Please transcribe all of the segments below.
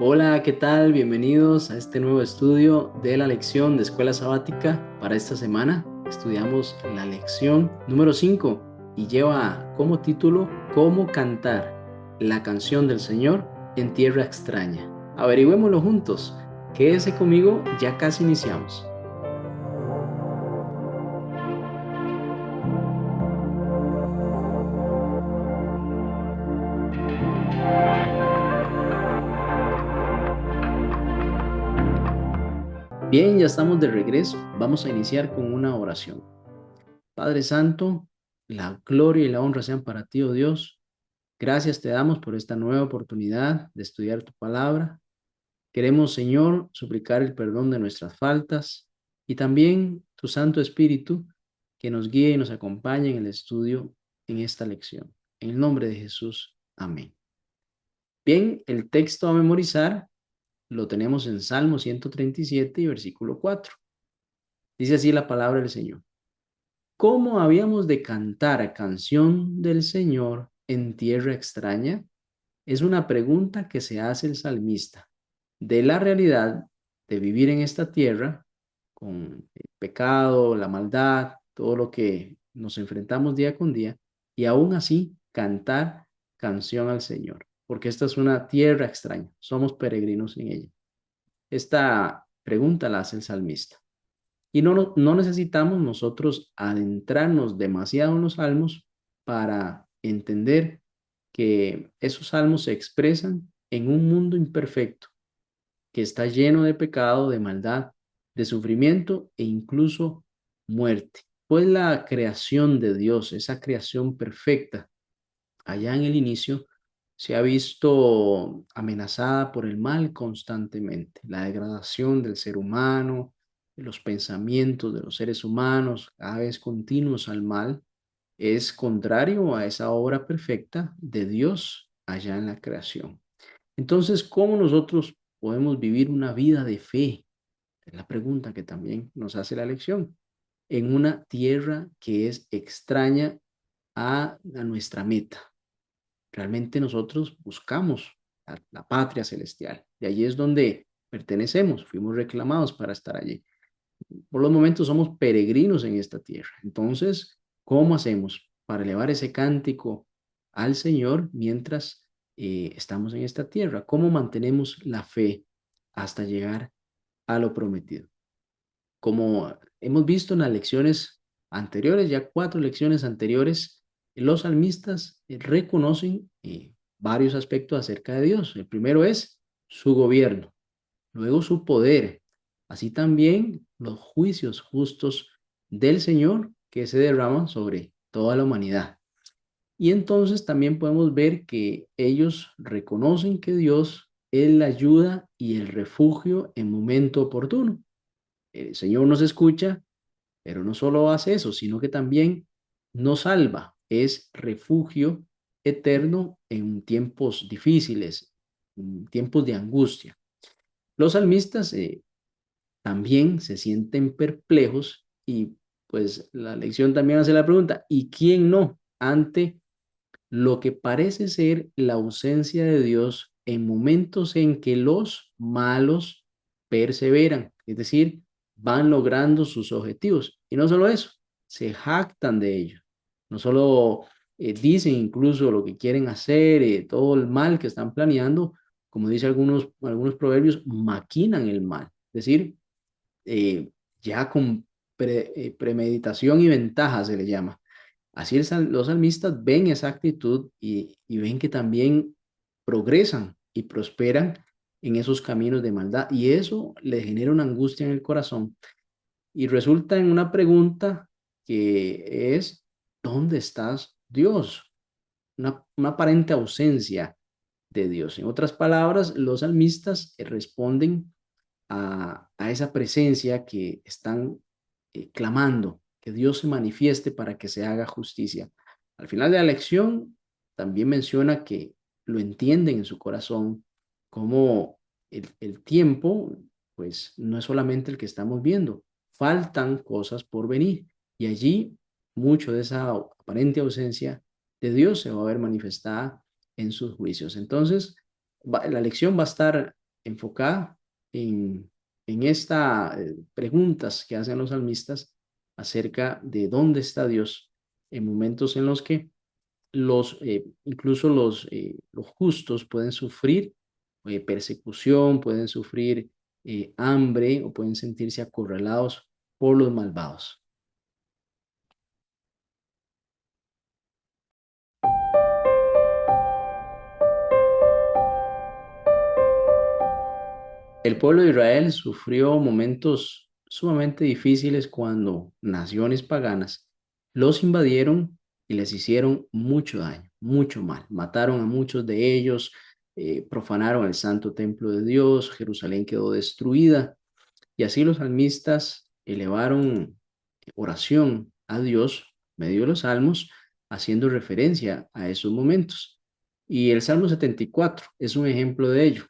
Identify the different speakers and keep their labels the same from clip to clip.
Speaker 1: Hola, ¿qué tal? Bienvenidos a este nuevo estudio de la lección de Escuela Sabática. Para esta semana estudiamos la lección número 5 y lleva como título ¿Cómo cantar la canción del Señor en tierra extraña? Averigüémoslo juntos. Quédese conmigo, ya casi iniciamos. Bien, ya estamos de regreso. Vamos a iniciar con una oración. Padre Santo, la gloria y la honra sean para ti, oh Dios. Gracias te damos por esta nueva oportunidad de estudiar tu palabra. Queremos, Señor, suplicar el perdón de nuestras faltas y también tu Santo Espíritu que nos guíe y nos acompañe en el estudio en esta lección. En el nombre de Jesús. Amén. Bien, el texto a memorizar lo tenemos en Salmo 137 y versículo 4. Dice así la palabra del Señor. ¿Cómo habíamos de cantar canción del Señor en tierra extraña? Es una pregunta que se hace el salmista de la realidad de vivir en esta tierra con el pecado, la maldad, todo lo que nos enfrentamos día con día y aún así cantar canción al Señor, porque esta es una tierra extraña, somos peregrinos en ella. Esta pregunta la hace el salmista. Y no necesitamos nosotros adentrarnos demasiado en los salmos para entender que esos salmos se expresan en un mundo imperfecto que está lleno de pecado, de maldad, de sufrimiento e incluso muerte. Pues la creación de Dios, esa creación perfecta, allá en el inicio, se ha visto amenazada por el mal constantemente, la degradación del ser humano, los pensamientos de los seres humanos, cada vez continuos al mal, es contrario a esa obra perfecta de Dios allá en la creación. Entonces, ¿cómo nosotros podemos vivir una vida de fe? Es la pregunta que también nos hace la lección. En una tierra que es extraña a nuestra meta. Realmente nosotros buscamos la patria celestial. Y allí es donde pertenecemos. Fuimos reclamados para estar allí. Por los momentos somos peregrinos en esta tierra. Entonces, ¿cómo hacemos para elevar ese cántico al Señor mientras estamos en esta tierra? ¿Cómo mantenemos la fe hasta llegar a lo prometido? Como hemos visto en las lecciones anteriores, ya 4 lecciones anteriores, los salmistas reconocen varios aspectos acerca de Dios. El primero es su gobierno, luego su poder, así también los juicios justos del Señor que se derraman sobre toda la humanidad. Y entonces también podemos ver que ellos reconocen que Dios es la ayuda y el refugio en momento oportuno. El Señor nos escucha, pero no solo hace eso, sino que también nos salva. Es refugio eterno en tiempos difíciles, en tiempos de angustia. Los salmistas también se sienten perplejos y pues la lección también hace la pregunta, ¿y quién no? Ante lo que parece ser la ausencia de Dios en momentos en que los malos perseveran, es decir, van logrando sus objetivos. Y no solo eso, se jactan de ello. No solo dicen incluso lo que quieren hacer, todo el mal que están planeando, como dice algunos proverbios, maquinan el mal. Es decir, eh, ya con premeditación y ventaja se le llama. Así los salmistas ven esa actitud y ven que también progresan y prosperan en esos caminos de maldad y eso le genera una angustia en el corazón y resulta en una pregunta que es, ¿dónde estás Dios? Una aparente ausencia de Dios. En otras palabras, los salmistas responden a esa presencia que están clamando, que Dios se manifieste para que se haga justicia. Al final de la lección también menciona que lo entienden en su corazón como el tiempo, pues no es solamente el que estamos viendo, faltan cosas por venir y allí mucho de esa aparente ausencia de Dios se va a ver manifestada en sus juicios. Entonces, la lección va a estar enfocada en estas preguntas que hacen los salmistas acerca de dónde está Dios en momentos en los que incluso los justos pueden sufrir persecución, pueden sufrir hambre o pueden sentirse acorralados por los malvados. El pueblo de Israel sufrió momentos sumamente difíciles cuando naciones paganas los invadieron y les hicieron mucho daño, mucho mal. Mataron a muchos de ellos, profanaron el santo templo de Dios, Jerusalén quedó destruida y así los salmistas elevaron oración a Dios medio de los salmos, haciendo referencia a esos momentos. Y el Salmo 74 es un ejemplo de ello.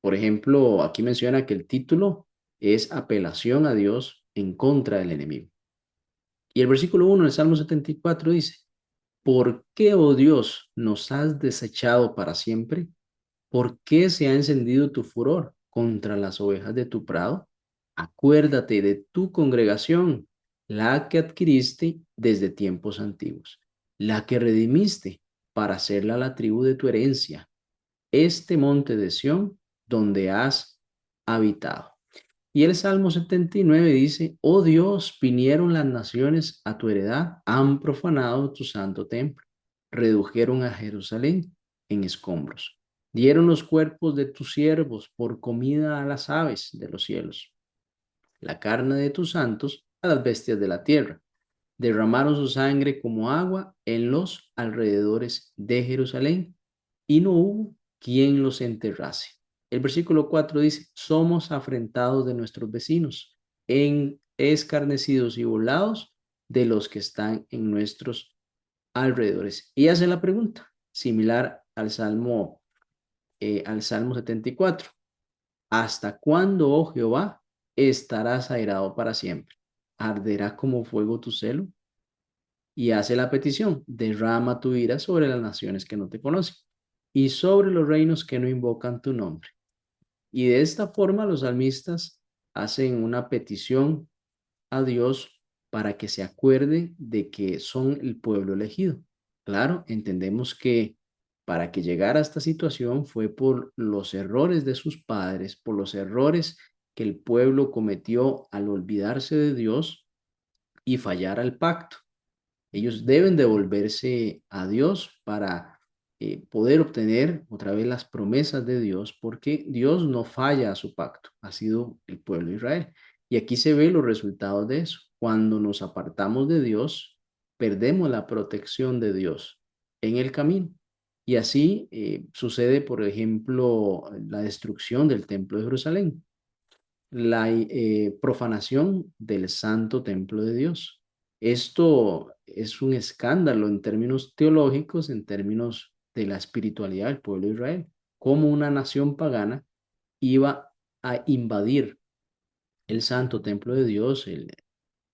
Speaker 1: Por ejemplo, aquí menciona que el título es apelación a Dios en contra del enemigo. Y el versículo 1 del Salmo 74 dice, ¿por qué, oh Dios, nos has desechado para siempre? ¿Por qué se ha encendido tu furor contra las ovejas de tu prado? Acuérdate de tu congregación, la que adquiriste desde tiempos antiguos, la que redimiste para hacerla la tribu de tu herencia, este monte de Sión donde has habitado. Y el Salmo 79 dice, oh Dios, vinieron las naciones a tu heredad, han profanado tu santo templo, redujeron a Jerusalén en escombros, dieron los cuerpos de tus siervos por comida a las aves de los cielos, la carne de tus santos a las bestias de la tierra. Derramaron su sangre como agua en los alrededores de Jerusalén y no hubo quien los enterrase. El versículo 4 dice, somos afrentados de nuestros vecinos, escarnecidos y burlados de los que están en nuestros alrededores. Y hace la pregunta, similar al Salmo 74. ¿Hasta cuándo, oh Jehová, estarás airado para siempre? ¿Arderá como fuego tu celo? Y hace la petición, derrama tu ira sobre las naciones que no te conocen y sobre los reinos que no invocan tu nombre. Y de esta forma los salmistas hacen una petición a Dios para que se acuerde de que son el pueblo elegido. Claro, entendemos que para que llegara a esta situación fue por los errores de sus padres, por los errores que el pueblo cometió al olvidarse de Dios y fallar al pacto. Ellos deben devolverse a Dios para poder obtener otra vez las promesas de Dios, porque Dios no falla a su pacto, ha sido el pueblo de Israel. Y aquí se ven los resultados de eso. Cuando nos apartamos de Dios, perdemos la protección de Dios en el camino. Y así sucede, por ejemplo, la destrucción del templo de Jerusalén, la profanación del santo templo de Dios. Esto es un escándalo en términos teológicos, en términos de la espiritualidad del pueblo de Israel, como una nación pagana iba a invadir el santo templo de Dios,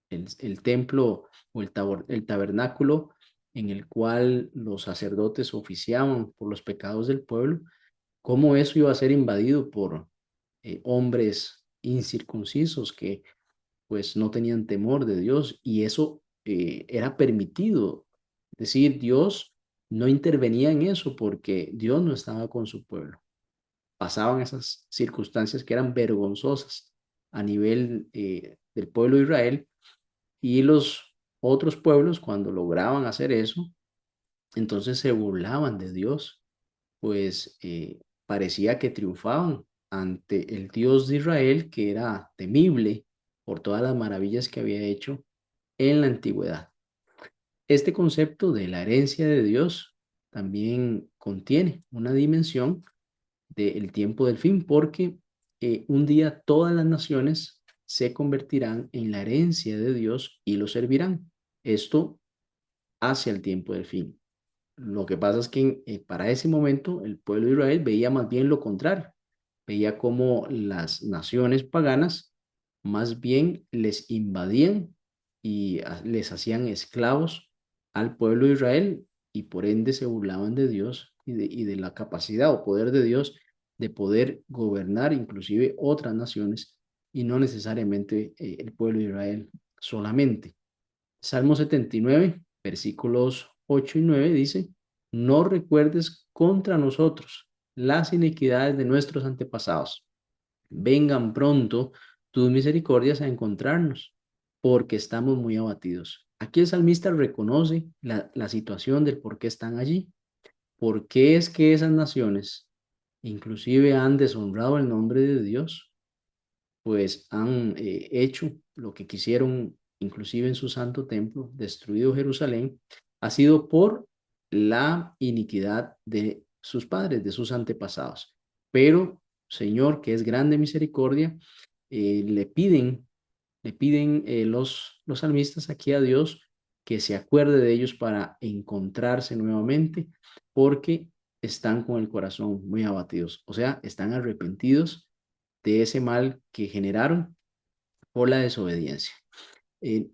Speaker 1: el templo o el tabernáculo en el cual los sacerdotes oficiaban por los pecados del pueblo, cómo eso iba a ser invadido por hombres incircuncisos que pues no tenían temor de Dios y eso era permitido. Es decir, Dios no intervenía en eso porque Dios no estaba con su pueblo. Pasaban esas circunstancias que eran vergonzosas a nivel del pueblo de Israel y los otros pueblos cuando lograban hacer eso, entonces se burlaban de Dios, pues parecía que triunfaban ante el Dios de Israel, que era temible por todas las maravillas que había hecho en la antigüedad. Este concepto de la herencia de Dios también contiene una dimensión del tiempo del fin, porque un día todas las naciones se convertirán en la herencia de Dios y lo servirán. Esto hacia el tiempo del fin. Lo que pasa es que para ese momento el pueblo de Israel veía más bien lo contrario, veía como las naciones paganas más bien les invadían y les hacían esclavos al pueblo de Israel y por ende se burlaban de Dios y de la capacidad o poder de Dios de poder gobernar inclusive otras naciones y no necesariamente el pueblo de Israel solamente. Salmo 79, versículos 8 y 9 dice, no recuerdes contra nosotros las iniquidades de nuestros antepasados. Vengan pronto tus misericordias a encontrarnos, porque estamos muy abatidos. Aquí el salmista reconoce la situación del por qué están allí. ¿Por qué es que esas naciones inclusive han deshonrado el nombre de Dios? Pues han hecho lo que quisieron, inclusive en su santo templo, destruido Jerusalén, ha sido por la iniquidad de sus padres, de sus antepasados. Pero, Señor, que es grande misericordia, le piden los salmistas aquí a Dios que se acuerde de ellos para encontrarse nuevamente, porque están con el corazón muy abatidos, o sea, están arrepentidos de ese mal que generaron por la desobediencia. Eh,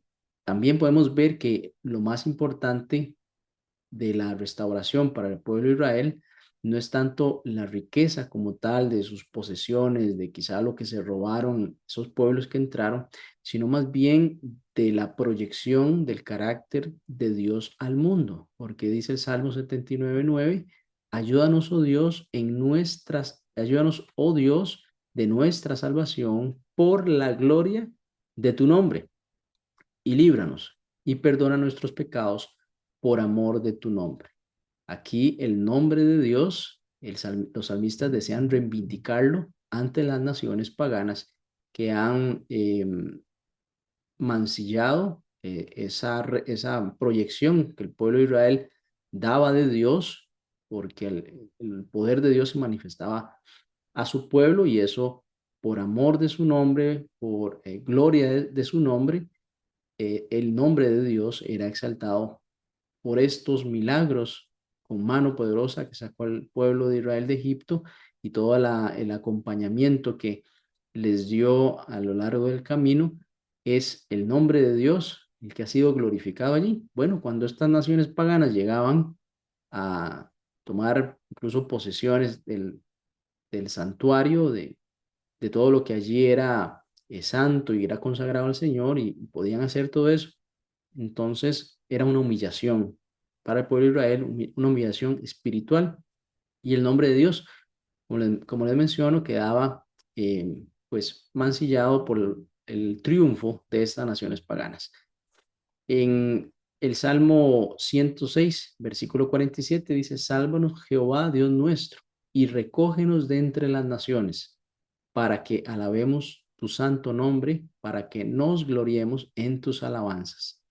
Speaker 1: También podemos ver que lo más importante de la restauración para el pueblo de Israel no es tanto la riqueza como tal de sus posesiones, de quizá lo que se robaron esos pueblos que entraron, sino más bien de la proyección del carácter de Dios al mundo, porque dice el Salmo 79:9, ayúdanos, oh Dios, ayúdanos, oh Dios, de nuestra salvación por la gloria de tu nombre y líbranos y perdona nuestros pecados por amor de tu nombre. Aquí el nombre de Dios, los salmistas desean reivindicarlo ante las naciones paganas que han mancillado esa proyección que el pueblo de Israel daba de Dios, porque el poder de Dios se manifestaba a su pueblo y eso por amor de su nombre, por gloria de su nombre, el nombre de Dios era exaltado por estos milagros con mano poderosa que sacó al pueblo de Israel de Egipto y todo el acompañamiento que les dio a lo largo del camino, es el nombre de Dios el que ha sido glorificado allí. Bueno, cuando estas naciones paganas llegaban a tomar incluso posesiones del santuario, de todo lo que allí era santo y era consagrado al Señor y podían hacer todo eso, entonces era una humillación para el pueblo de Israel, una humillación espiritual. Y el nombre de Dios, como les menciono, quedaba pues mancillado por el triunfo de estas naciones paganas. En el Salmo 106, versículo 47 dice, sálvanos Jehová, Dios nuestro, y recógenos de entre las naciones, para que alabemos tu santo nombre, para que nos gloriemos en tus alabanzas.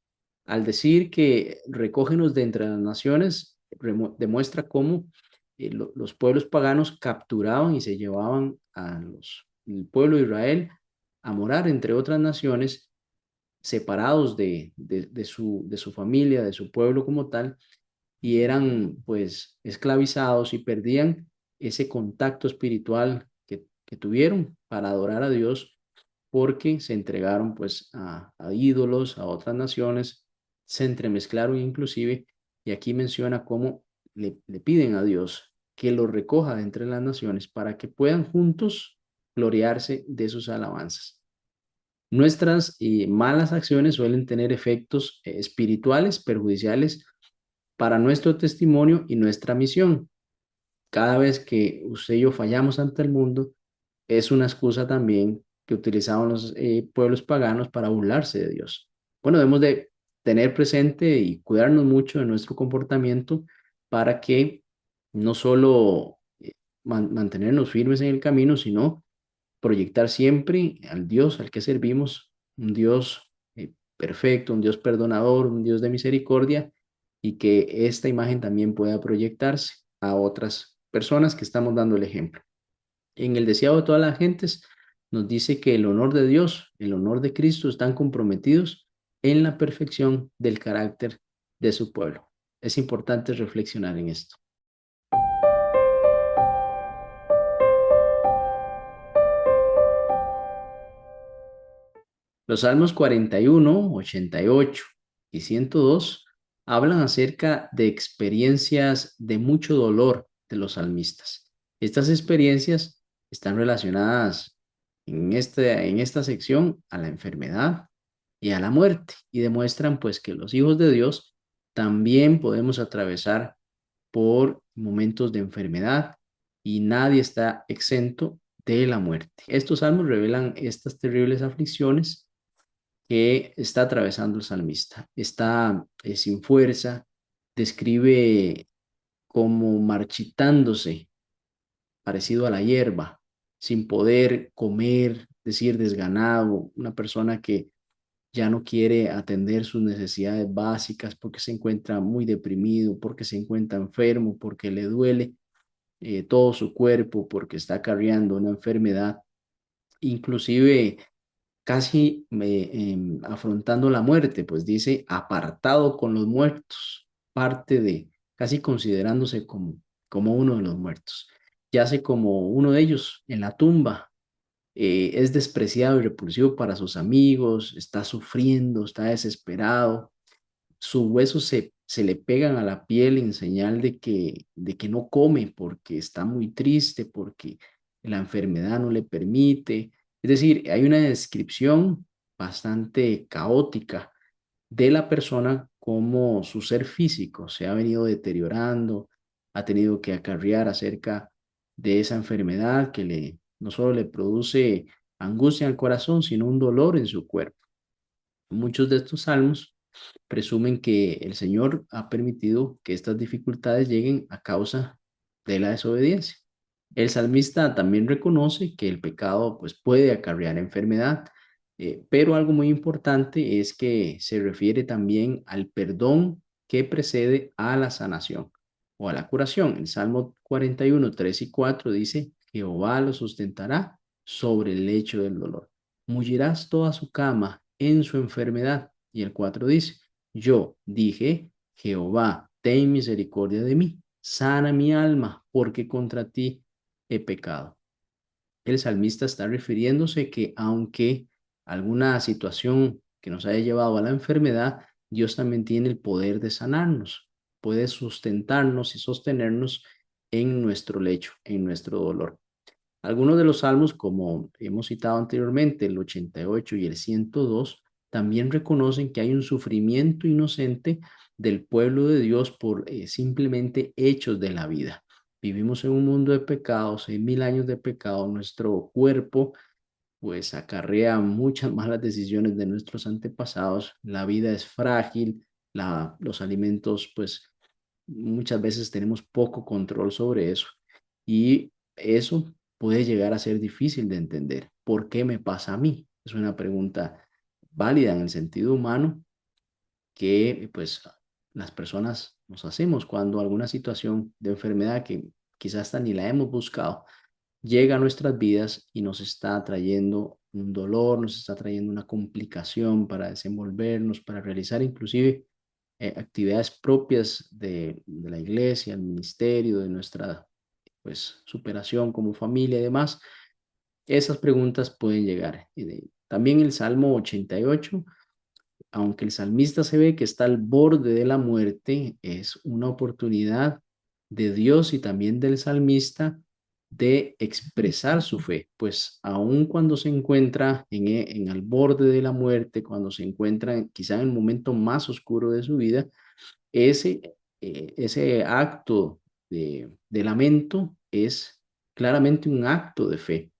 Speaker 1: Al decir que recógenos de entre las naciones, demuestra cómo los pueblos paganos capturaban y se llevaban el pueblo de Israel a morar entre otras naciones, separados de su familia, de su pueblo como tal, y eran pues esclavizados y perdían ese contacto espiritual que tuvieron para adorar a Dios porque se entregaron pues a ídolos, a otras naciones, se entremezclaron inclusive, y aquí menciona cómo le piden a Dios que los recoja de entre las naciones para que puedan juntos gloriarse de sus alabanzas. Nuestras malas acciones suelen tener efectos espirituales perjudiciales para nuestro testimonio y nuestra misión. Cada vez que usted y yo fallamos ante el mundo, es una excusa también que utilizaban los pueblos paganos para burlarse de Dios. Bueno, debemos de tener presente y cuidarnos mucho de nuestro comportamiento para que no solo mantenernos firmes en el camino, sino proyectar siempre al Dios al que servimos, un Dios perfecto, un Dios perdonador, un Dios de misericordia, y que esta imagen también pueda proyectarse a otras personas que estamos dando el ejemplo. En el deseado de todas las gentes nos dice que el honor de Dios, el honor de Cristo están comprometidos en la perfección del carácter de su pueblo. Es importante reflexionar en esto. Los Salmos 41, 88 y 102 hablan acerca de experiencias de mucho dolor de los salmistas. Estas experiencias están relacionadas en esta sección a la enfermedad y a la muerte y demuestran pues que los hijos de Dios también podemos atravesar por momentos de enfermedad y nadie está exento de la muerte. Estos salmos revelan estas terribles aflicciones que está atravesando el salmista. Está sin fuerza, describe como marchitándose, parecido a la hierba, sin poder comer, decir desganado, una persona que ya no quiere atender sus necesidades básicas porque se encuentra muy deprimido, porque se encuentra enfermo, porque le duele todo su cuerpo, porque está acarreando una enfermedad, inclusive casi afrontando la muerte, pues dice apartado con los muertos, parte de casi considerándose como uno de los muertos, yace como uno de ellos en la tumba, es despreciado y repulsivo para sus amigos, está sufriendo, está desesperado, sus huesos se le pegan a la piel en señal de que no come porque está muy triste, porque la enfermedad no le permite. Es decir, hay una descripción bastante caótica de la persona como su ser físico se ha venido deteriorando, ha tenido que acarrear acerca de esa enfermedad que no solo le produce angustia al corazón, sino un dolor en su cuerpo. Muchos de estos salmos presumen que el Señor ha permitido que estas dificultades lleguen a causa de la desobediencia. El salmista también reconoce que el pecado pues, puede acarrear enfermedad, pero algo muy importante es que se refiere también al perdón que precede a la sanación o a la curación. El Salmo 41, 3 y 4 dice, Jehová lo sustentará sobre el lecho del dolor. Mullirás toda su cama en su enfermedad. Y el 4 dice, yo dije, Jehová, ten misericordia de mí, sana mi alma, porque contra ti he pecado. El salmista está refiriéndose que aunque alguna situación que nos haya llevado a la enfermedad, Dios también tiene el poder de sanarnos, puede sustentarnos y sostenernos en nuestro lecho, en nuestro dolor. Algunos de los salmos, como hemos citado anteriormente, el 88 y el 102, también reconocen que hay un sufrimiento inocente del pueblo de Dios por simplemente hechos de la vida. Vivimos en un mundo de pecados, en 1000 años de pecado, nuestro cuerpo pues acarrea muchas malas decisiones de nuestros antepasados, la vida es frágil, los alimentos pues muchas veces tenemos poco control sobre eso y eso puede llegar a ser difícil de entender. ¿Por qué me pasa a mí? Es una pregunta válida en el sentido humano que pues las personas nos hacemos cuando alguna situación de enfermedad que quizás hasta ni la hemos buscado llega a nuestras vidas y nos está trayendo un dolor, nos está trayendo una complicación para desenvolvernos, para realizar inclusive actividades propias de la iglesia, el ministerio, de nuestra pues superación como familia y demás. Esas preguntas pueden llegar. También el Salmo 88, aunque el salmista se ve que está al borde de la muerte, es una oportunidad de Dios y también del salmista de expresar su fe, pues aun cuando se encuentra en el borde de la muerte, cuando se encuentra quizá en el momento más oscuro de su vida, ese, ese acto de lamento es claramente un acto de fe,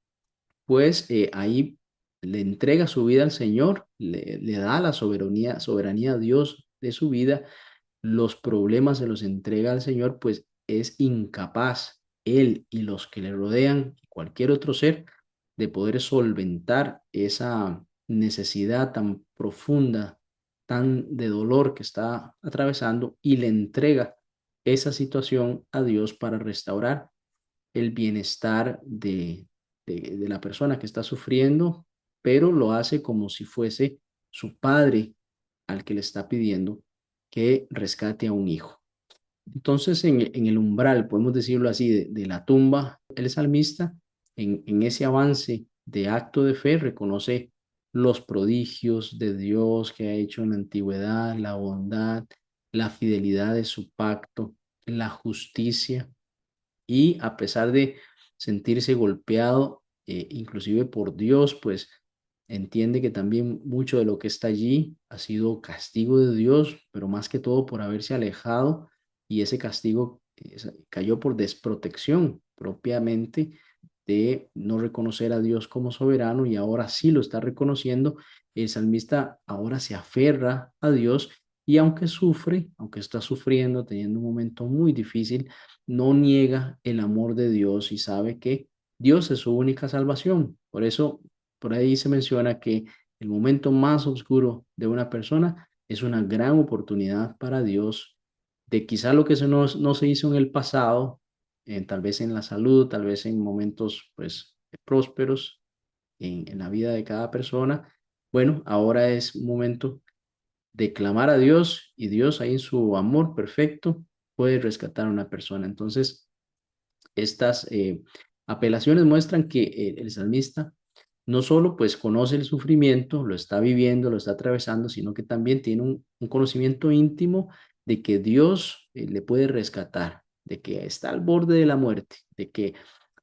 Speaker 1: pues ahí le entrega su vida al Señor, le da la soberanía a Dios de su vida, los problemas se los entrega al Señor, pues es incapaz él y los que le rodean, cualquier otro ser, de poder solventar esa necesidad tan profunda, tan de dolor que está atravesando y le entrega esa situación a Dios para restaurar el bienestar de la persona que está sufriendo, pero lo hace como si fuese su padre al que le está pidiendo que rescate a un hijo. Entonces, en el umbral, podemos decirlo así, de la tumba, el salmista, en ese avance de acto de fe, reconoce los prodigios de Dios que ha hecho en la antigüedad, la bondad, la fidelidad de su pacto, la justicia, y a pesar de sentirse golpeado, inclusive por Dios, pues entiende que también mucho de lo que está allí ha sido castigo de Dios, pero más que todo por haberse alejado, y ese castigo cayó por desprotección propiamente de no reconocer a Dios como soberano, y ahora sí lo está reconociendo. El salmista ahora se aferra a Dios, y aunque sufre, aunque está sufriendo, teniendo un momento muy difícil, no niega el amor de Dios y sabe que Dios es su única salvación. Por eso, por ahí se menciona que el momento más oscuro de una persona es una gran oportunidad para Dios de quizá lo que no se hizo en el pasado, tal vez en la salud, tal vez en momentos pues prósperos en la vida de cada persona. Bueno, ahora es un momento de clamar a Dios, y Dios ahí en su amor perfecto puede rescatar a una persona. Entonces, estas apelaciones muestran que el salmista no solo pues conoce el sufrimiento, lo está viviendo, lo está atravesando, sino que también tiene un conocimiento íntimo de que Dios le puede rescatar, de que está al borde de la muerte, de que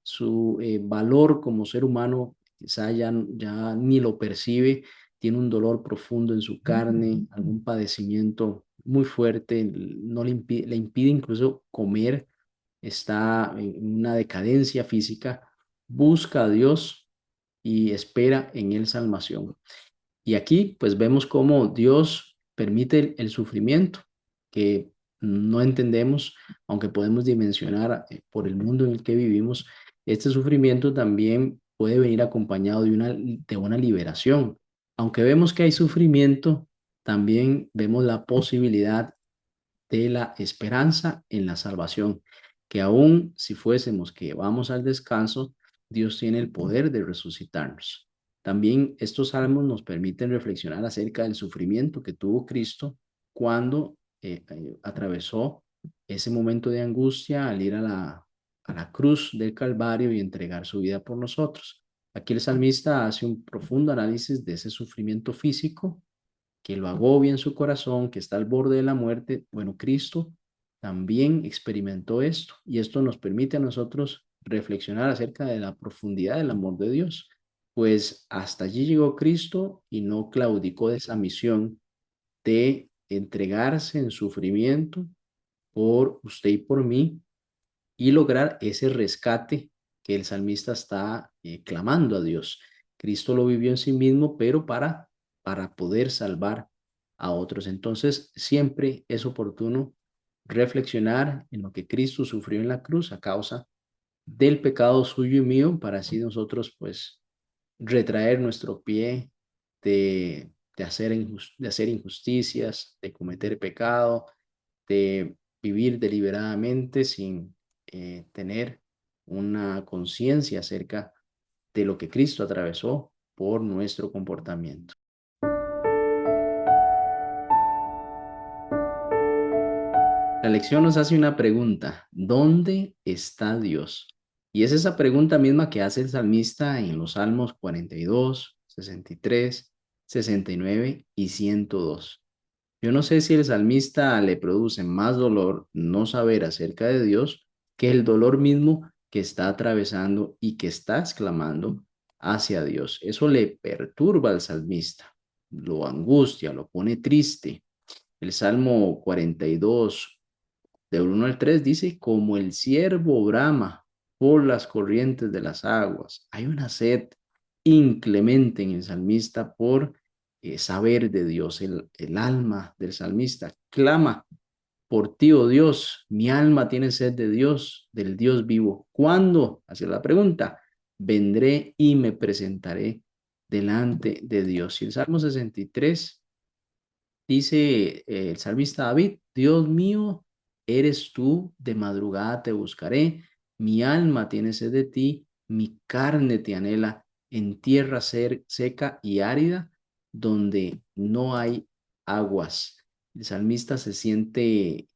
Speaker 1: su valor como ser humano quizá ya ni lo percibe, tiene un dolor profundo en su carne, algún padecimiento muy fuerte, no le impide incluso comer, está en una decadencia física, busca a Dios y espera en él salvación. Y aquí pues vemos cómo Dios permite el sufrimiento que no entendemos, aunque podemos dimensionar por el mundo en el que vivimos. Este sufrimiento también puede venir acompañado de una liberación. Aunque vemos que hay sufrimiento, también vemos la posibilidad de la esperanza en la salvación, que aún si fuésemos que vamos al descanso, Dios tiene el poder de resucitarnos. También estos salmos nos permiten reflexionar acerca del sufrimiento que tuvo Cristo cuando atravesó ese momento de angustia al ir a la cruz del Calvario y entregar su vida por nosotros. Aquí el salmista hace un profundo análisis de ese sufrimiento físico que lo agobia en su corazón, que está al borde de la muerte. Bueno, Cristo también experimentó esto, y esto nos permite a nosotros reflexionar acerca de la profundidad del amor de Dios, pues hasta allí llegó Cristo y no claudicó de esa misión de entregarse en sufrimiento por usted y por mí, y lograr ese rescate que el salmista está clamando a Dios. Cristo lo vivió en sí mismo, pero para poder salvar a otros. Entonces, siempre es oportuno reflexionar en lo que Cristo sufrió en la cruz a causa del pecado suyo y mío, para así nosotros, pues, retraer nuestro pie de hacer injusticias, de cometer pecado, de vivir deliberadamente sin tener una conciencia acerca de lo que Cristo atravesó por nuestro comportamiento. La lección nos hace una pregunta: ¿dónde está Dios? Y es esa pregunta misma que hace el salmista en los Salmos 42, 63, 69 y 102. Yo no sé si el salmista le produce más dolor no saber acerca de Dios que el dolor mismo que está atravesando y que está exclamando hacia Dios. Eso le perturba al salmista, lo angustia, lo pone triste. El Salmo 42, del 1 al 3, dice: como el ciervo brama por las corrientes de las aguas. Hay una sed inclemente en el salmista por saber de Dios. El alma del salmista clama por ti, oh Dios. Mi alma tiene sed de Dios, del Dios vivo. ¿Cuándo? Hace la pregunta. Vendré y me presentaré delante de Dios. Y el Salmo 63 dice el salmista David: Dios mío, eres tú, de madrugada te buscaré, mi alma tiene sed de ti, mi carne te anhela en tierra seca y árida, donde no hay aguas. El salmista se siente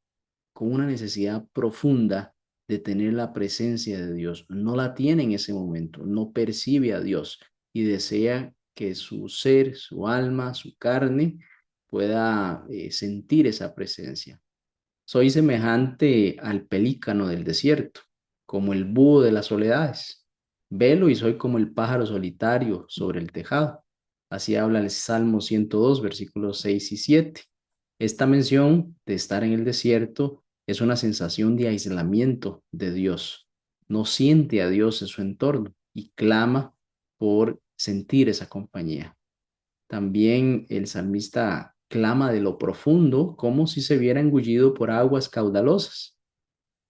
Speaker 1: con una necesidad profunda de tener la presencia de Dios. No la tiene en ese momento, no percibe a Dios, y desea que su ser, su alma, su carne pueda sentir esa presencia. Soy semejante al pelícano del desierto, como el búho de las soledades. Velo y soy como el pájaro solitario sobre el tejado. Así habla el Salmo 102, versículos 6 y 7. Esta mención de estar en el desierto es una sensación de aislamiento de Dios. No siente a Dios en su entorno y clama por sentir esa compañía. También el salmista clama de lo profundo, como si se viera engullido por aguas caudalosas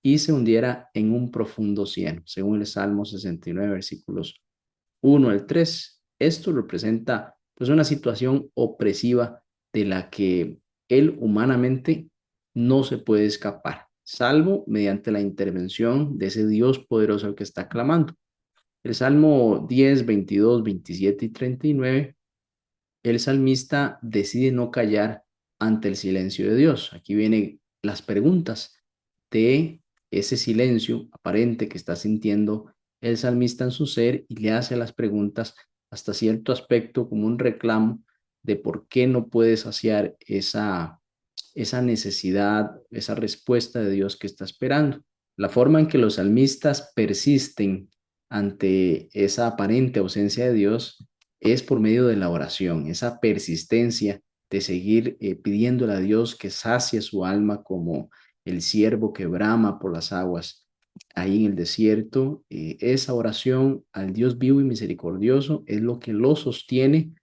Speaker 1: y se hundiera en un profundo cieno, según el Salmo 69, versículos 1 al 3. Esto representa pues una situación opresiva de la que él humanamente no se puede escapar, salvo mediante la intervención de ese Dios poderoso al que está clamando. El Salmo 10, 22, 27 y 39, el salmista decide no callar ante el silencio de Dios. Aquí vienen las preguntas de ese silencio aparente que está sintiendo el salmista en su ser y le hace las preguntas hasta cierto aspecto como un reclamo de por qué no puede saciar esa necesidad, esa respuesta de Dios que está esperando. La forma en que los salmistas persisten ante esa aparente ausencia de Dios es por medio de la oración, esa persistencia de seguir pidiéndole a Dios que sacie su alma como el ciervo que brama por las aguas ahí en el desierto. Esa oración al Dios vivo y misericordioso es lo que lo sostiene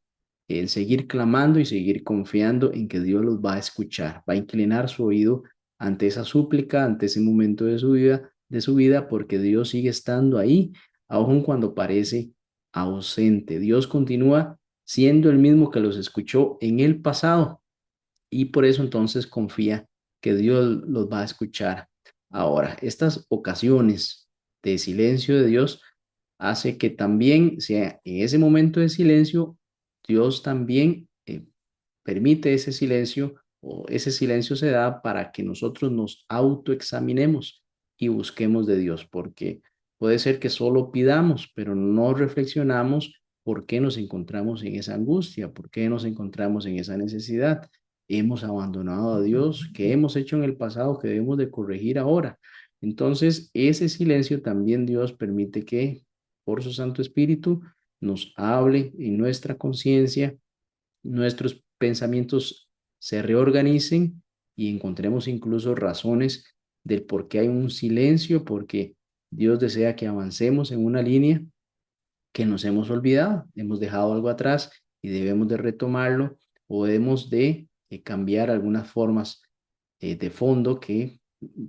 Speaker 1: en seguir clamando y seguir confiando en que Dios los va a escuchar, va a inclinar su oído ante esa súplica, ante ese momento de su vida, porque Dios sigue estando ahí, aun cuando parece ausente. Dios continúa siendo el mismo que los escuchó en el pasado y por eso entonces confía que Dios los va a escuchar ahora. Estas ocasiones de silencio de Dios hace que también sea en ese momento de silencio, Dios también permite ese silencio o ese silencio se da para que nosotros nos autoexaminemos y busquemos de Dios, porque puede ser que solo pidamos, pero no reflexionamos por qué nos encontramos en esa angustia, por qué nos encontramos en esa necesidad. Hemos abandonado a Dios, qué hemos hecho en el pasado que debemos de corregir ahora. Entonces, ese silencio también Dios permite que por su Santo Espíritu nos hable en nuestra conciencia, nuestros pensamientos se reorganicen y encontremos incluso razones del por qué hay un silencio, porque Dios desea que avancemos en una línea que nos hemos olvidado, hemos dejado algo atrás y debemos de retomarlo o debemos de cambiar algunas formas de fondo que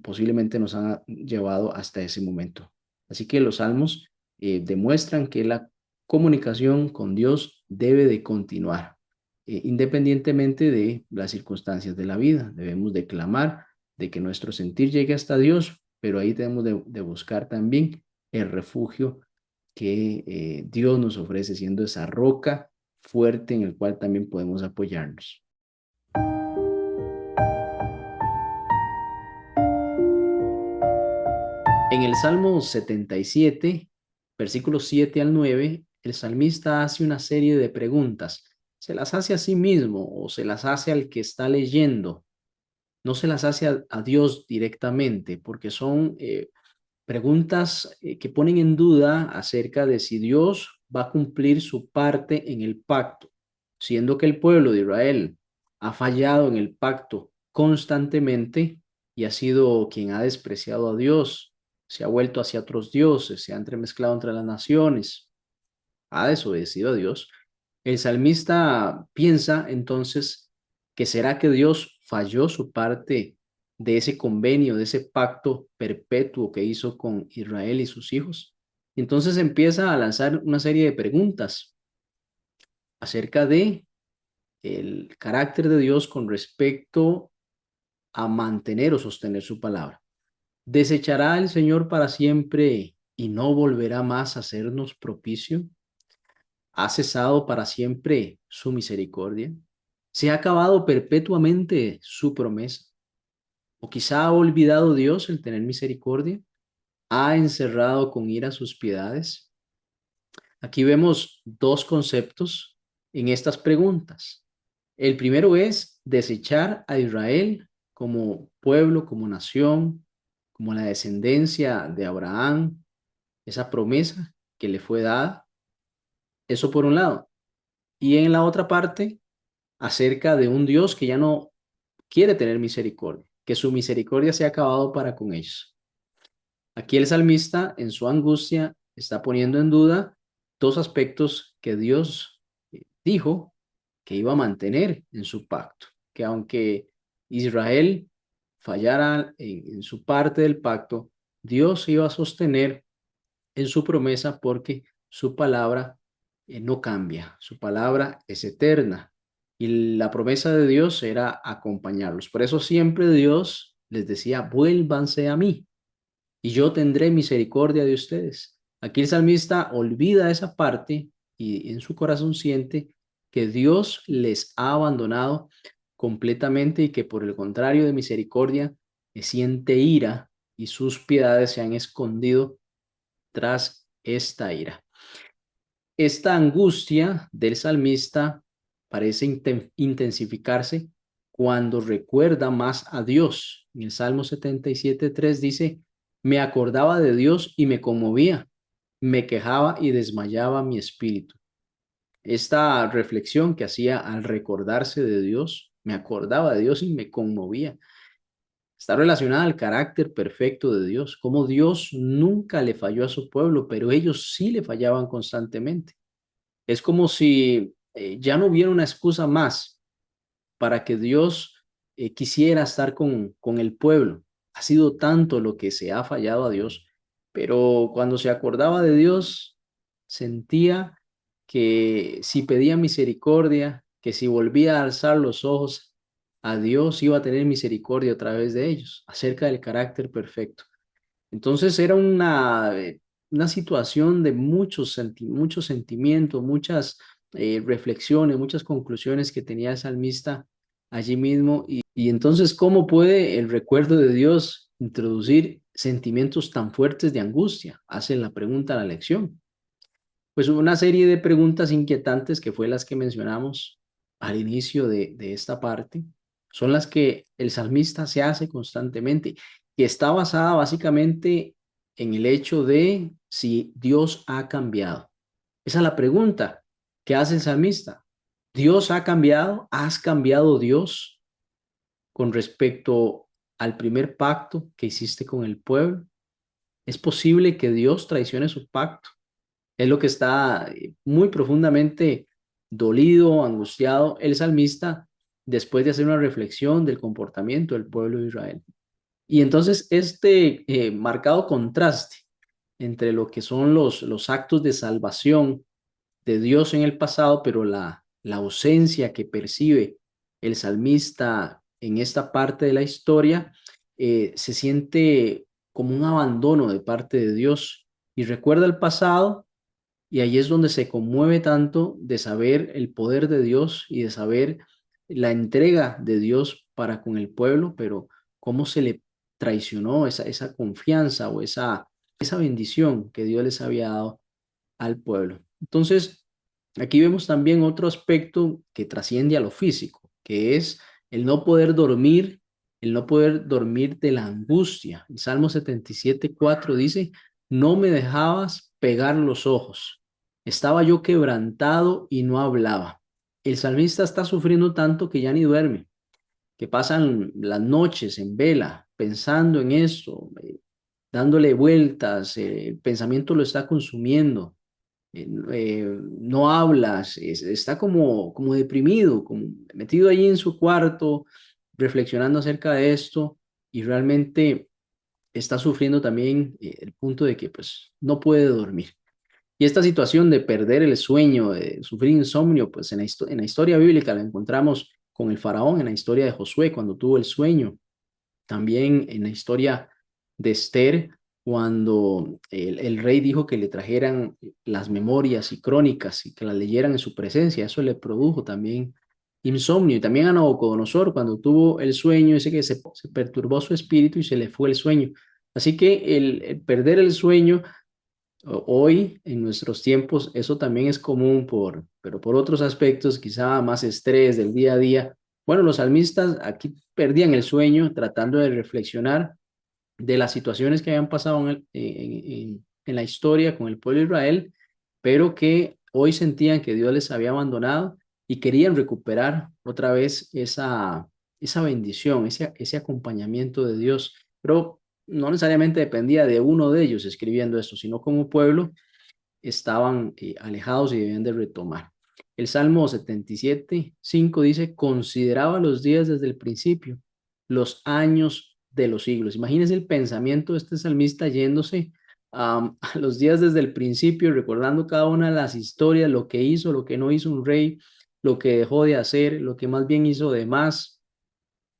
Speaker 1: posiblemente nos han llevado hasta ese momento. Así que los salmos demuestran que la comunicación con Dios debe de continuar, independientemente de las circunstancias de la vida. Debemos de clamar de que nuestro sentir llegue hasta Dios, pero ahí debemos de buscar también el refugio que Dios nos ofrece, siendo esa roca fuerte en el cual también podemos apoyarnos. En el Salmo 77, versículos 7 al 9, el salmista hace una serie de preguntas. Se las hace a sí mismo o se las hace al que está leyendo. No se las hace a Dios directamente, porque son preguntas que ponen en duda acerca de si Dios va a cumplir su parte en el pacto, siendo que el pueblo de Israel ha fallado en el pacto constantemente y ha sido quien ha despreciado a Dios, se ha vuelto hacia otros dioses, se ha entremezclado entre las naciones, ha desobedecido a Dios. El salmista piensa entonces que será que Dios falló su parte de ese convenio, de ese pacto perpetuo que hizo con Israel y sus hijos. Entonces empieza a lanzar una serie de preguntas acerca de el carácter de Dios con respecto a mantener o sostener su palabra. ¿Desechará el Señor para siempre y no volverá más a hacernos propicio? ¿Ha cesado para siempre su misericordia? ¿Se ha acabado perpetuamente su promesa? ¿O quizá ha olvidado Dios el tener misericordia? ¿Ha encerrado con ira sus piedades? Aquí vemos dos conceptos en estas preguntas. El primero es desechar a Israel como pueblo, como nación, como la descendencia de Abraham, esa promesa que le fue dada. Eso por un lado. Y en la otra parte, acerca de un Dios que ya no quiere tener misericordia, que su misericordia se ha acabado para con ellos. Aquí el salmista, en su angustia, está poniendo en duda dos aspectos que Dios dijo que iba a mantener en su pacto, que aunque Israel fallara en su parte del pacto, Dios iba a sostener en su promesa porque su palabra no cambia, su palabra es eterna y la promesa de Dios era acompañarlos. Por eso siempre Dios les decía, vuélvanse a mí y yo tendré misericordia de ustedes. Aquí el salmista olvida esa parte y en su corazón siente que Dios les ha abandonado completamente y que por el contrario de misericordia siente ira y sus piedades se han escondido tras esta ira. Esta angustia del salmista parece intensificarse cuando recuerda más a Dios. En el Salmo 77:3 dice, me acordaba de Dios y me conmovía, me quejaba y desmayaba mi espíritu. Esta reflexión que hacía al recordarse de Dios, me acordaba de Dios y me conmovía. Está relacionada al carácter perfecto de Dios, como Dios nunca le falló a su pueblo, pero ellos sí le fallaban constantemente. Es como si ya no hubiera una excusa más para que Dios quisiera estar con el pueblo. Ha sido tanto lo que se ha fallado a Dios, pero cuando se acordaba de Dios, sentía que si pedía misericordia, que si volvía a alzar los ojos a Dios, iba a tener misericordia a través de ellos, acerca del carácter perfecto. Entonces era una situación de muchos sentimientos, muchas reflexiones, muchas conclusiones que tenía el salmista allí mismo. Y entonces, ¿cómo puede el recuerdo de Dios introducir sentimientos tan fuertes de angustia? Hace la pregunta a la lección. Pues hubo una serie de preguntas inquietantes que fue las que mencionamos al inicio de esta parte, son las que el salmista se hace constantemente y está basada básicamente en el hecho de si Dios ha cambiado. Esa es la pregunta que hace el salmista. ¿Dios ha cambiado? ¿Has cambiado Dios con respecto al primer pacto que hiciste con el pueblo? ¿Es posible que Dios traicione su pacto? Es lo que está muy profundamente dolido, angustiado el salmista después de hacer una reflexión del comportamiento del pueblo de Israel. Y entonces este marcado contraste entre lo que son los actos de salvación de Dios en el pasado, pero la ausencia que percibe el salmista en esta parte de la historia, se siente como un abandono de parte de Dios y recuerda el pasado y ahí es donde se conmueve tanto de saber el poder de Dios y de saber la entrega de Dios para con el pueblo, pero cómo se le traicionó esa confianza o esa bendición que Dios les había dado al pueblo. Entonces, aquí vemos también otro aspecto que trasciende a lo físico, que es el no poder dormir, el no poder dormir de la angustia. El Salmo 77:4 dice, no me dejabas pegar los ojos. Estaba yo quebrantado y no hablaba. El salmista está sufriendo tanto que ya ni duerme, que pasan las noches en vela pensando en esto, dándole vueltas, el pensamiento lo está consumiendo, no hablas, está como deprimido, como metido allí en su cuarto, reflexionando acerca de esto y realmente está sufriendo también el punto de que pues no puede dormir. Y esta situación de perder el sueño, de sufrir insomnio, pues en la historia bíblica la encontramos con el faraón, en la historia de Josué, cuando tuvo el sueño, también en la historia de Esther, cuando el rey dijo que le trajeran las memorias y crónicas y que las leyeran en su presencia, eso le produjo también insomnio. Y también a Nabucodonosor, cuando tuvo el sueño, dice que se perturbó su espíritu y se le fue el sueño. Así que el perder el sueño hoy, en nuestros tiempos, eso también es común, pero por otros aspectos, quizá más estrés del día a día. Bueno, los salmistas aquí perdían el sueño tratando de reflexionar de las situaciones que habían pasado en la historia con el pueblo de Israel, pero que hoy sentían que Dios les había abandonado y querían recuperar otra vez esa bendición, ese acompañamiento de Dios. Pero no necesariamente dependía de uno de ellos escribiendo esto, sino como pueblo estaban alejados y debían de retomar. El Salmo 77:5 dice, consideraba los días desde el principio, los años de los siglos. Imagínense el pensamiento de este salmista yéndose a los días desde el principio, recordando cada una de las historias, lo que hizo, lo que no hizo un rey, lo que dejó de hacer, lo que más bien hizo de más,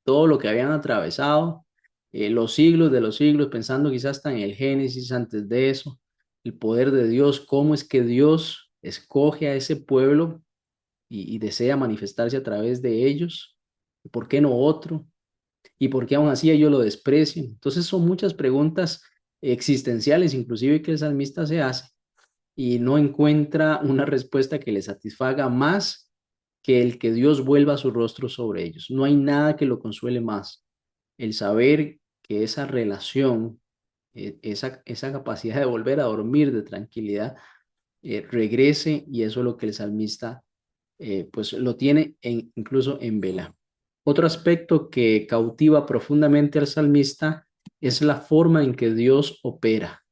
Speaker 1: todo lo que habían atravesado, los siglos de los siglos, pensando quizás hasta en el Génesis antes de eso, el poder de Dios, cómo es que Dios escoge a ese pueblo y desea manifestarse a través de ellos, ¿por qué no otro? ¿Y por qué aún así ellos lo desprecian? Entonces son muchas preguntas existenciales, inclusive que el salmista se hace y no encuentra una respuesta que le satisfaga más que el que Dios vuelva su rostro sobre ellos. No hay nada que lo consuele más. El saber que esa relación, esa capacidad de volver a dormir de tranquilidad, regrese y eso es lo que el salmista pues lo tiene incluso en vela. Otro aspecto que cautiva profundamente al salmista es la forma en que Dios opera.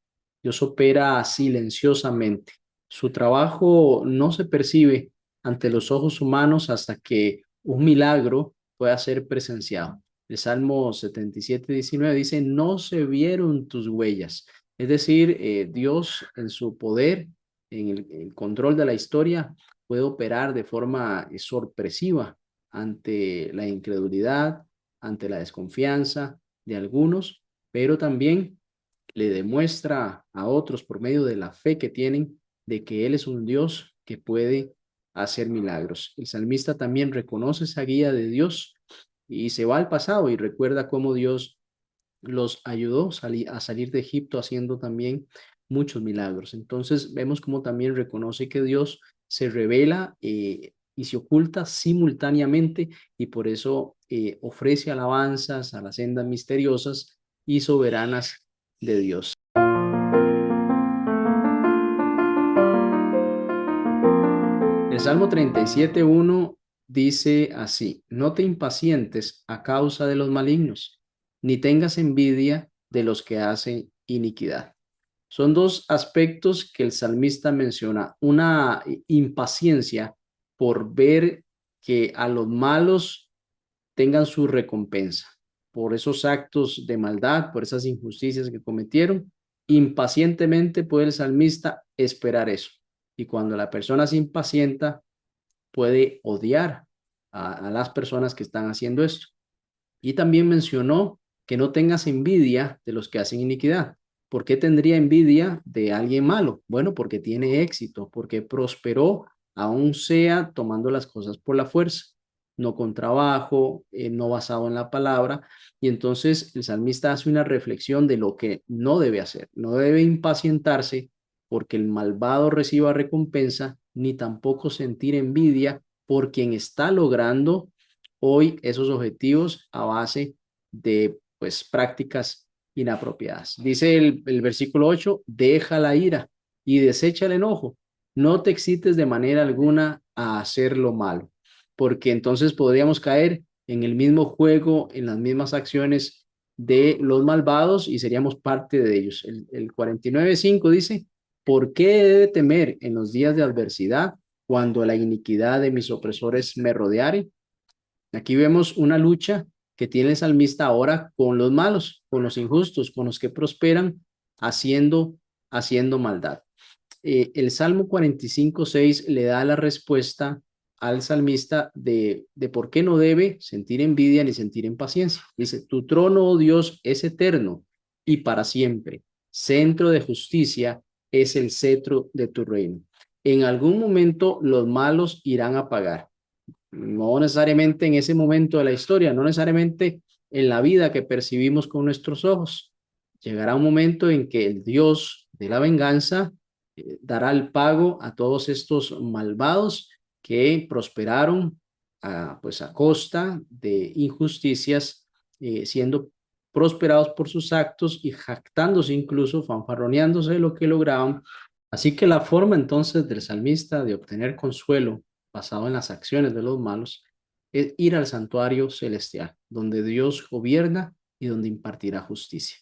Speaker 1: Dios opera silenciosamente. Su trabajo no se percibe ante los ojos humanos hasta que un milagro pueda ser presenciado. El Salmo 77:19 dice, no se vieron tus huellas. Es decir, Dios en su poder, en el control de la historia, puede operar de forma sorpresiva ante la incredulidad, ante la desconfianza de algunos, pero también le demuestra a otros por medio de la fe que tienen de que Él es un Dios que puede hacer milagros. El salmista también reconoce esa guía de Dios y se va al pasado y recuerda cómo Dios los ayudó a salir de Egipto haciendo también muchos milagros. Entonces vemos cómo también reconoce que Dios se revela y se oculta simultáneamente y por eso ofrece alabanzas a las sendas misteriosas y soberanas de Dios. El Salmo 37:1 dice así, no te impacientes a causa de los malignos, ni tengas envidia de los que hacen iniquidad. Son dos aspectos que el salmista menciona, una impaciencia por ver que a los malos tengan su recompensa por esos actos de maldad, por esas injusticias que cometieron. Impacientemente puede el salmista esperar eso. Y cuando la persona se impacienta, puede odiar a las personas que están haciendo esto. Y también mencionó que no tengas envidia de los que hacen iniquidad. ¿Por qué tendría envidia de alguien malo? Bueno, porque tiene éxito, porque prosperó, aún sea tomando las cosas por la fuerza, no con trabajo, no basado en la palabra. Y entonces el salmista hace una reflexión de lo que no debe hacer. No debe impacientarse porque el malvado reciba recompensa, ni tampoco sentir envidia por quien está logrando hoy esos objetivos a base de pues prácticas inapropiadas. Dice el versículo 8, deja la ira y desecha el enojo. No te excites de manera alguna a hacer lo malo, porque entonces podríamos caer en el mismo juego, en las mismas acciones de los malvados y seríamos parte de ellos. El 49:5 dice, ¿por qué he de temer en los días de adversidad cuando la iniquidad de mis opresores me rodeare? Aquí vemos una lucha que tiene el salmista ahora con los malos, con los injustos, con los que prosperan haciendo maldad. El Salmo 45:6 le da la respuesta al salmista de por qué no debe sentir envidia ni sentir impaciencia. Dice, tu trono, oh Dios, es eterno y para siempre. Centro de justicia es el cetro de tu reino. En algún momento los malos irán a pagar, no necesariamente en ese momento de la historia, no necesariamente en la vida que percibimos con nuestros ojos. Llegará un momento en que el Dios de la venganza dará el pago a todos estos malvados que prosperaron pues a costa de injusticias, siendo prosperados por sus actos y jactándose incluso, fanfarroneándose de lo que lograban. Así que la forma entonces del salmista de obtener consuelo basado en las acciones de los malos es ir al santuario celestial, donde Dios gobierna y donde impartirá justicia.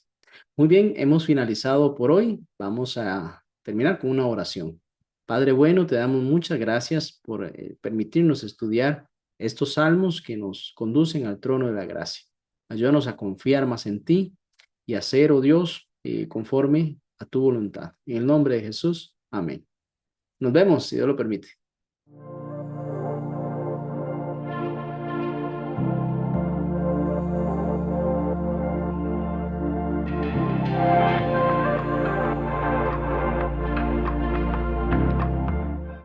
Speaker 1: Muy bien, hemos finalizado por hoy. Vamos a terminar con una oración. Padre bueno, te damos muchas gracias por permitirnos estudiar estos salmos que nos conducen al trono de la gracia. Ayúdanos a confiar más en ti y hacer, oh Dios, conforme a tu voluntad. En el nombre de Jesús, amén. Nos vemos, si Dios lo permite.